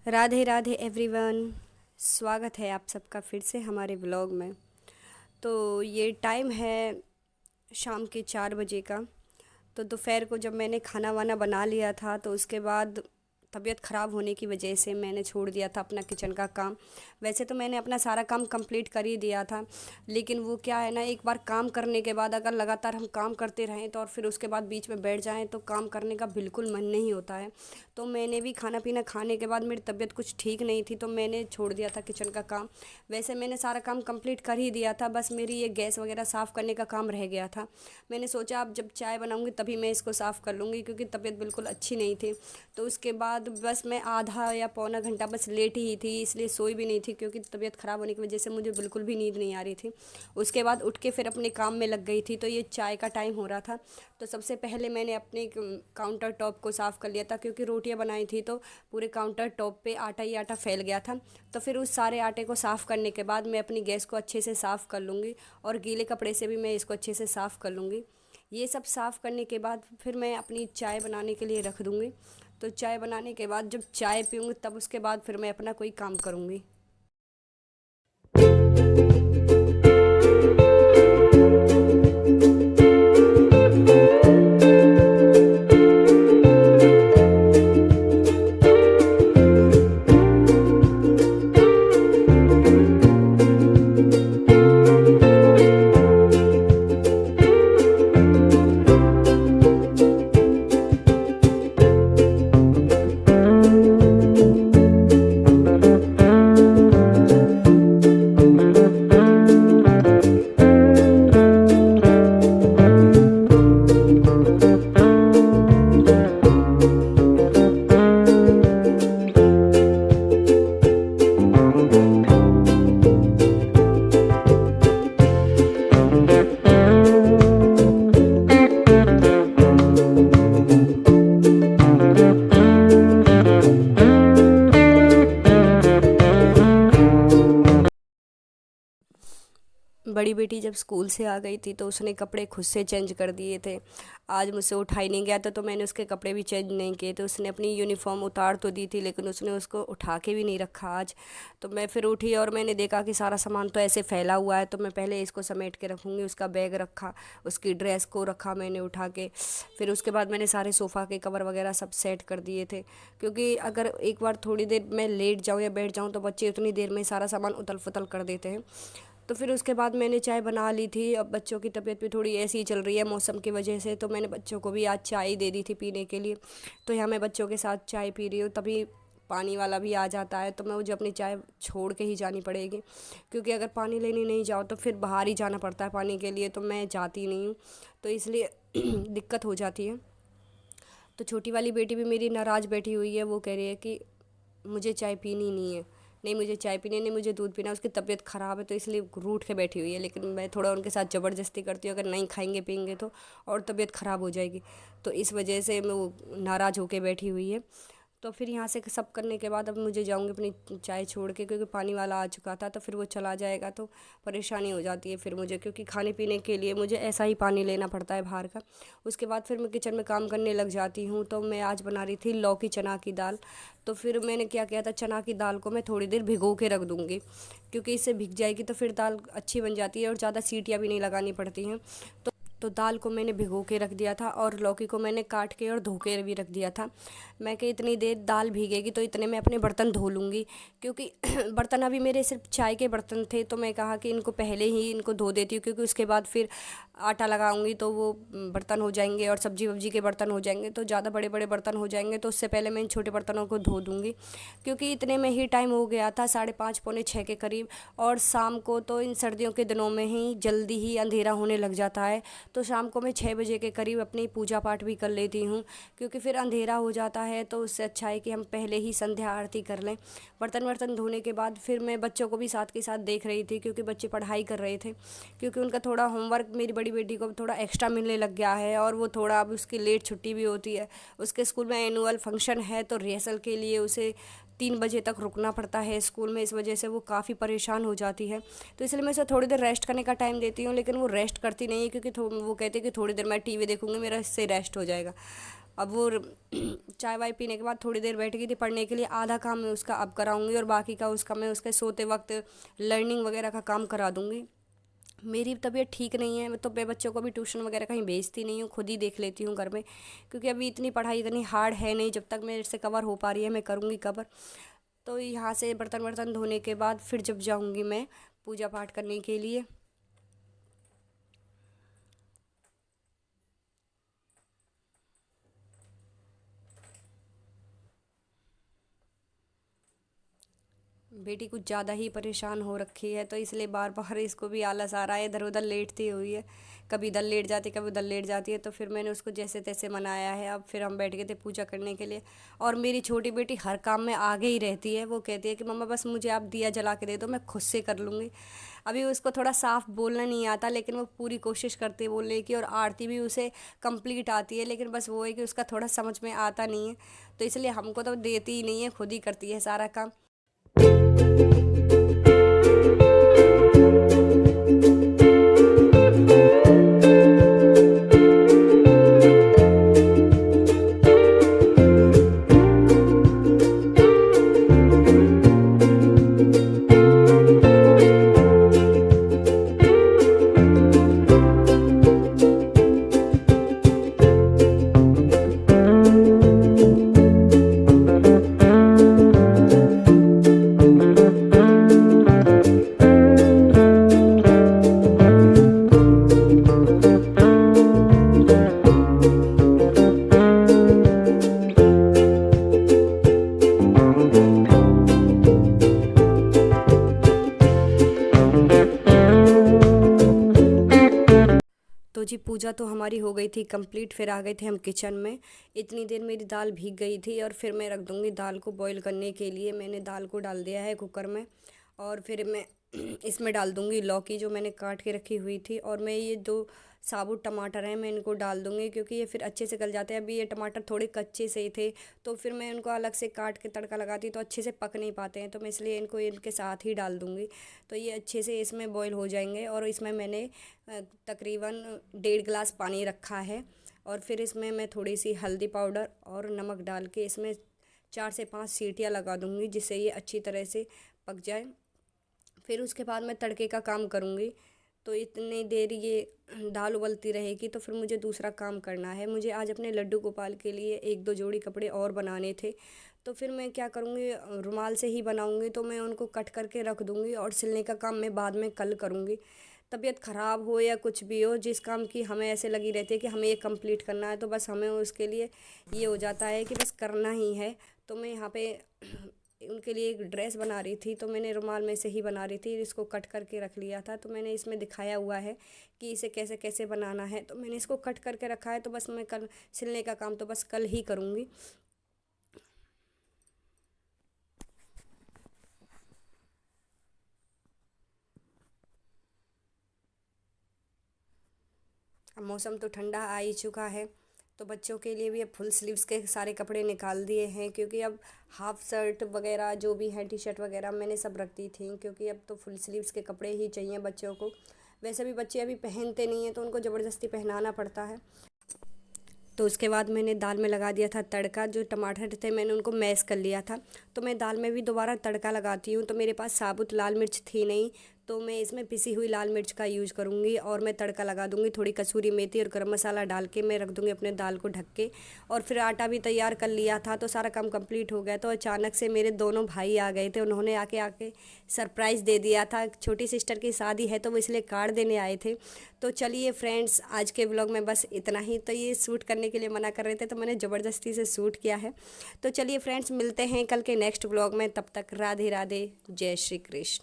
Radhe Radhe everyone. स्वागत है आप सबका फिर से हमारे व्लॉग में। तो ये टाइम है शाम के 4 बजे का। तो दोपहर को जब मैंने खाना वाना बना लिया था तो उसके बाद तबीयत ख़राब होने की वजह से मैंने छोड़ दिया था अपना किचन का काम। वैसे तो मैंने अपना सारा काम कंप्लीट कर ही दिया था, लेकिन वो क्या है ना, एक बार काम करने के बाद अगर लगातार हम काम करते रहें तो और फिर उसके बाद बीच में बैठ जाएं तो काम करने का बिल्कुल मन नहीं होता है। तो मैंने भी खाना पीना खाने के बाद मेरी तबीयत कुछ ठीक नहीं थी तो मैंने छोड़ दिया था किचन का काम। वैसे मैंने सारा काम कंप्लीट कर ही दिया था, बस मेरी ये गैस वगैरह साफ़ करने का काम रह गया था। मैंने सोचा अब जब चाय बनाऊंगी तभी मैं इसको साफ़ कर लूँगी, क्योंकि तबीयत बिल्कुल अच्छी नहीं थी। तो उसके बाद बस मैं आधा या पौना घंटा बस लेट ही थी, इसलिए सोई भी नहीं थी क्योंकि तबीयत ख़राब होने की वजह से मुझे बिल्कुल भी नींद नहीं आ रही थी। उसके बाद उठ के फिर अपने काम में लग गई थी। तो ये चाय का टाइम हो रहा था, तो सबसे पहले मैंने अपने काउंटर टॉप को साफ़ कर लिया था, क्योंकि रोटियां बनाई थी तो पूरे काउंटर टॉप पे आटा ही आटा फैल गया था। तो फिर उस सारे आटे को साफ़ करने के बाद मैं अपनी गैस को अच्छे से साफ़ कर लूँगी और गीले कपड़े से भी मैं इसको अच्छे से साफ़ कर लूँगी। ये सब साफ़ करने के बाद फिर मैं अपनी चाय बनाने के लिए रख दूँगी। तो चाय बनाने के बाद जब चाय पीऊँगी तब उसके बाद फिर मैं अपना कोई काम करूँगी। बड़ी बेटी जब स्कूल से आ गई थी तो उसने कपड़े खुद से चेंज कर दिए थे। आज मुझसे उठा ही नहीं गया था तो मैंने उसके कपड़े भी चेंज नहीं किए थे। उसने अपनी यूनिफॉर्म उतार तो दी थी लेकिन उसने उसको उठा के भी नहीं रखा आज। तो मैं फिर उठी और मैंने देखा कि सारा सामान तो ऐसे फैला हुआ है, तो मैं पहले इसको समेट के रखूँगी। उसका बैग रखा, उसकी ड्रेस को रखा मैंने उठा के। फिर उसके बाद मैंने सारे सोफ़ा के कवर वगैरह सब सेट कर दिए थे, क्योंकि अगर एक बार थोड़ी देर मैं लेट जाऊँ या बैठ जाऊँ तो बच्चे उतनी देर में सारा सामान उथल पुथल कर देते हैं। तो फिर उसके बाद मैंने चाय बना ली थी। अब बच्चों की तबीयत भी थोड़ी ऐसी ही चल रही है मौसम की वजह से, तो मैंने बच्चों को भी आज चाय दे दी थी पीने के लिए। तो यहाँ मैं बच्चों के साथ चाय पी रही हूँ, तभी पानी वाला भी आ जाता है तो मैं मुझे अपनी चाय छोड़ के ही जानी पड़ेगी, क्योंकि अगर पानी लेने नहीं जाओ तो फिर बाहर ही जाना पड़ता है पानी के लिए, तो मैं जाती नहीं हूँ, तो इसलिए दिक्कत हो जाती है। तो छोटी वाली बेटी भी मेरी नाराज़ बैठी हुई है, वो कह रही है कि मुझे चाय पीनी नहीं है, नहीं मुझे चाय पीनी नहीं, मुझे दूध पीना है। उसकी तबीयत ख़राब है तो इसलिए रूठ के बैठी हुई है, लेकिन मैं थोड़ा उनके साथ ज़बरदस्ती करती हूँ, अगर नहीं खाएंगे पियेंगे तो और तबीयत ख़राब हो जाएगी। तो इस वजह से मैं वो नाराज़ होके बैठी हुई है। तो फिर यहाँ से सब करने के बाद अब मुझे जाऊँगी अपनी चाय छोड़ के, क्योंकि पानी वाला आ चुका था तो फिर वो चला जाएगा तो परेशानी हो जाती है फिर मुझे, क्योंकि खाने पीने के लिए मुझे ऐसा ही पानी लेना पड़ता है बाहर का। उसके बाद फिर मैं किचन में काम करने लग जाती हूँ। तो मैं आज बना रही थी लौकी चना की दाल। तो फिर मैंने क्या किया था, चना की दाल को मैं थोड़ी देर भिगो के रख दूँगी, क्योंकि इससे भीग जाएगी तो फिर दाल अच्छी बन जाती है और ज़्यादा सीटियाँ भी नहीं लगानी पड़ती हैं। तो दाल को मैंने भिगो के रख दिया था और लौकी को मैंने काट के और धो के भी रख दिया था। मैं कि इतनी देर दाल भीगेगी तो इतने में अपने बर्तन धो लूँगी, क्योंकि बर्तन अभी मेरे सिर्फ चाय के बर्तन थे, तो मैं कहा कि इनको पहले ही इनको धो देती हूँ, क्योंकि उसके बाद फिर आटा लगाऊंगी तो वो बर्तन हो जाएंगे और सब्जी वब्जी के बर्तन हो जाएंगे, तो ज़्यादा बड़े बड़े बर्तन हो जाएंगे। तो उससे पहले मैं इन छोटे बर्तनों को धो दूँगी, क्योंकि इतने में ही टाइम हो गया था 5:30 पौने 6 के करीब। और शाम को तो इन सर्दियों के दिनों में ही जल्दी ही अंधेरा होने लग जाता है, तो शाम को मैं 6 बजे के करीब अपनी पूजा पाठ भी कर लेती हूँ, क्योंकि फिर अंधेरा हो जाता है। तो उससे अच्छा है कि हम पहले ही संध्या आरती कर लें। बर्तन वर्तन धोने के बाद फिर मैं बच्चों को भी साथ के साथ देख रही थी, क्योंकि बच्चे पढ़ाई कर रहे थे, क्योंकि उनका थोड़ा होमवर्क मेरी बड़ी बेटी को थोड़ा एक्स्ट्रा मिलने लग गया है, और वो थोड़ा अब उसकी लेट छुट्टी भी होती है। उसके स्कूल में एनुअल फंक्शन है तो रिहर्सल के लिए उसे 3 बजे तक रुकना पड़ता है स्कूल में, इस वजह से वो काफ़ी परेशान हो जाती है। तो इसलिए मैं उसे थोड़ी देर रेस्ट करने का टाइम देती हूँ, लेकिन वो रेस्ट करती नहीं है, क्योंकि वो कहते हैं कि थोड़ी देर मैं टीवी देखूँगी, मेरा इससे रेस्ट हो जाएगा। अब वो चाय वाय पीने के बाद थोड़ी देर बैठ गई थी पढ़ने के लिए, आधा काम मैं उसका अब कराऊंगी और बाकी का उसका मैं उसके सोते वक्त लर्निंग वगैरह का काम करा दूंगी। मेरी तबीयत ठीक नहीं है तो मैं बच्चों को भी ट्यूशन वगैरह कहीं भेजती नहीं हूँ, खुद ही देख लेती हूँ घर में, क्योंकि अभी इतनी पढ़ाई इतनी हार्ड है नहीं, जब तक मेरे से कवर हो पा रही है मैं करूँगी कवर। तो यहाँ से बर्तन वर्तन धोने के बाद फिर जब जाऊँगी मैं पूजा पाठ करने के लिए। बेटी कुछ ज़्यादा ही परेशान हो रखी है, तो इसलिए बार बार इसको भी आलस आ रहा है, इधर उधर लेटती हुई है, कभी इधर लेट जाती कभी उधर लेट जाती है। तो फिर मैंने उसको जैसे तैसे मनाया है। अब फिर हम बैठ गए थे पूजा करने के लिए। और मेरी छोटी बेटी हर काम में आगे ही रहती है, वो कहती है कि मम्मा बस मुझे आप दिया जला के दे दो, मैं खुद से कर लूँगी। अभी उसको थोड़ा साफ बोलना नहीं आता, लेकिन वो पूरी कोशिश करती है बोलने की, और आरती भी उसे कंप्लीट आती है, लेकिन बस वो है कि उसका थोड़ा समझ में आता नहीं है। तो इसलिए हमको तो देती ही नहीं है, खुद ही करती है सारा काम। तो जी पूजा तो हमारी हो गई थी कंप्लीट, फिर आ गए थे हम किचन में। इतनी देर मेरी दाल भीग गई थी और फिर मैं रख दूँगी दाल को बॉईल करने के लिए। मैंने दाल को डाल दिया है कुकर में, और फिर मैं इसमें डाल दूँगी लौकी जो मैंने काट के रखी हुई थी, और मैं ये दो साबुत टमाटर हैं मैं इनको डाल दूँगी, क्योंकि ये फिर अच्छे से गल जाते हैं। अभी ये टमाटर थोड़े कच्चे से ही थे, तो फिर मैं इनको अलग से काट के तड़का लगाती तो अच्छे से पक नहीं पाते हैं, तो मैं इसलिए इनको इनके साथ ही डाल दूँगी। तो ये अच्छे से इसमें बॉईल हो जाएंगे। और इसमें मैंने तकरीबन 1.5 गिलास पानी रखा है, और फिर इसमें मैं थोड़ी सी हल्दी पाउडर और नमक डाल के इसमें 4 से 5 सीटियाँ लगा दूँगी, जिससे ये अच्छी तरह से पक जाए। फिर उसके बाद मैं तड़के का काम करूँगी। तो इतनी देर ये दाल उबलती रहेगी, तो फिर मुझे दूसरा काम करना है। मुझे आज अपने लड्डू गोपाल के लिए 1-2 जोड़ी कपड़े और बनाने थे, तो फिर मैं क्या करूँगी, रुमाल से ही बनाऊँगी। तो मैं उनको कट करके रख दूँगी, और सिलने का काम मैं बाद में कल करूँगी। तबीयत ख़राब हो या कुछ भी हो, जिस काम की हमें ऐसे लगी रहती है कि हमें ये कंप्लीट करना है, तो बस हमें उसके लिए ये हो जाता है कि बस करना ही है। तो मैं यहाँ पे उनके लिए एक ड्रेस बना रही थी, तो मैंने रुमाल में से ही बना रही थी, इसको कट करके रख लिया था। तो मैंने इसमें दिखाया हुआ है कि इसे कैसे कैसे बनाना है, तो मैंने इसको कट करके रखा है। तो बस मैं कल सिलने का काम तो बस कल ही करूँगी। अब मौसम तो ठंडा आ ही चुका है, तो बच्चों के लिए भी अब फुल स्लीव्स के सारे कपड़े निकाल दिए हैं, क्योंकि अब हाफ शर्ट वगैरह जो भी है टी शर्ट वगैरह मैंने सब रख दी थी, क्योंकि अब तो फुल स्लीव्स के कपड़े ही चाहिए बच्चों को। वैसे भी बच्चे अभी पहनते नहीं हैं, तो उनको ज़बरदस्ती पहनाना पड़ता है। तो उसके बाद मैंने दाल में लगा दिया था तड़का। जो टमाटर थे मैंने उनको मैश कर लिया था। तो मैं दाल में भी दोबारा तड़का लगाती हूँ। तो मेरे पास साबुत लाल मिर्च थी नहीं, तो मैं इसमें पिसी हुई लाल मिर्च का यूज़ करूँगी, और मैं तड़का लगा दूँगी। थोड़ी कसूरी मेथी और गरम मसाला डाल के मैं रख दूँगी अपने दाल को ढक के। और फिर आटा भी तैयार कर लिया था, तो सारा काम कंप्लीट हो गया। तो अचानक से मेरे दोनों भाई आ गए थे, उन्होंने आके आके सरप्राइज़ दे दिया था। छोटी सिस्टर की शादी है, तो वो इसलिए कार्ड देने आए थे। तो चलिए फ्रेंड्स, आज के व्लॉग में बस इतना ही। तो ये शूट करने के लिए मना कर रहे थे, तो मैंने ज़बरदस्ती से शूट किया है। तो चलिए फ्रेंड्स, मिलते हैं कल के नेक्स्ट व्लॉग में। तब तक राधे राधे, जय श्री कृष्ण।